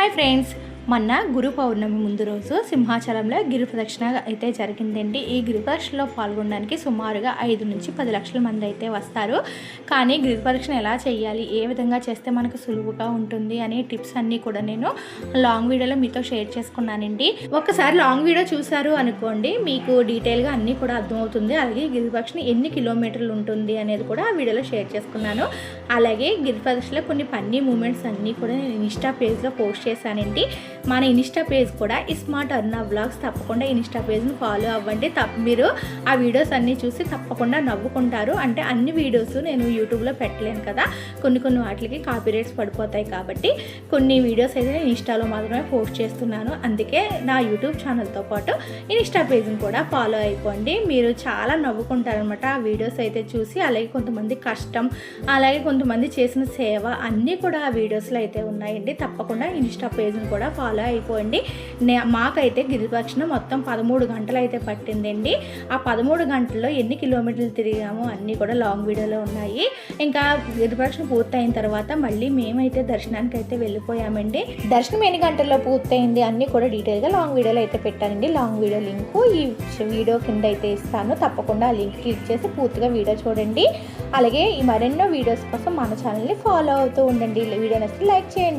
Hi friends మొన్న గురు పౌర్ణమి ముందు రోజు సింహాచలంలో గిరి ప్రదక్షిణ అయితే జరిగిందండి. ఈ గిరి ప్రదక్షిణలో పాల్గొనడానికి సుమారుగా 5 నుంచి 10 లక్షల మంది అయితే వస్తారు. కానీ గిరి ప్రదక్షిణ ఎలా చేయాలి, ఏ విధంగా చేస్తే మనకు సులువుగా ఉంటుంది అనే టిప్స్ అన్నీ కూడా నేను లాంగ్ వీడియోలో మీతో షేర్ చేసుకున్నానండి. ఒకసారి లాంగ్ వీడియో చూసారు అనుకోండి, మీకు డీటెయిల్గా అన్నీ కూడా అర్థమవుతుంది. అలాగే గిరి ప్రదక్షిణ ఎన్ని కిలోమీటర్లు ఉంటుంది అనేది కూడా ఆ వీడియోలో షేర్ చేసుకున్నాను. అలాగే గిరి ప్రదక్షిణలో కొన్ని ఫన్నీ మూమెంట్స్ అన్నీ కూడా నేను ఇన్స్టా పేజ్లో పోస్ట్ చేశానండి. మన ఇన్స్టా పేజ్ కూడా స్మార్ట్ అరుణ వ్లాగ్స్, తప్పకుండా ఇన్స్టా పేజ్ని ఫాలో అవ్వండి. మీరు ఆ వీడియోస్ అన్నీ చూసి తప్పకుండా నవ్వుకుంటారు. అంటే అన్ని వీడియోస్ నేను యూట్యూబ్లో పెట్టలేను కదా, కొన్ని వాటికి కాపీరైట్స్ పడిపోతాయి కాబట్టి కొన్ని వీడియోస్ అయితే నేను ఇన్స్టాలో మాత్రమే పోస్ట్ చేస్తున్నాను. అందుకే నా యూట్యూబ్ ఛానల్తో పాటు ఇన్స్టా పేజ్ని కూడా ఫాలో అయిపోండి. మీరు చాలా నవ్వుకుంటారనమాట ఆ వీడియోస్ అయితే చూసి. అలాగే కొంతమంది కష్టం, అలాగే కొంతమంది చేసిన సేవ అన్నీ కూడా ఆ వీడియోస్లో అయితే ఉన్నాయండి. తప్పకుండా ఇన్స్టా పేజ్ని కూడా ఫాలో అయిపోండి. మాకైతే గిరి ప్రదక్షిణ మొత్తం 13 గంటలు అయితే పట్టిందండి. ఆ 13 గంటల్లో ఎన్ని కిలోమీటర్లు తిరిగామో అన్నీ కూడా లాంగ్ వీడియోలో ఉన్నాయి. ఇంకా గిరి ప్రదక్షిణ పూర్తయిన తర్వాత మళ్ళీ మేమైతే దర్శనానికి అయితే వెళ్ళిపోయామండి. దర్శనం ఎన్ని గంటల్లో పూర్తయింది అన్నీ కూడా డీటెయిల్గా లాంగ్ వీడియోలో అయితే పెట్టానండి. లాంగ్ వీడియో లింకు ఈ వీడియో కింద అయితే ఇస్తాను. తప్పకుండా ఆ లింక్ క్లిక్ చేసి పూర్తిగా వీడియో చూడండి. అలాగే ఈ మరెన్నో వీడియోస్ కోసం మన ఛానల్ని ఫాలో అవుతూ ఉండండి. వీడియో నచ్చితే లైక్ చేయండి.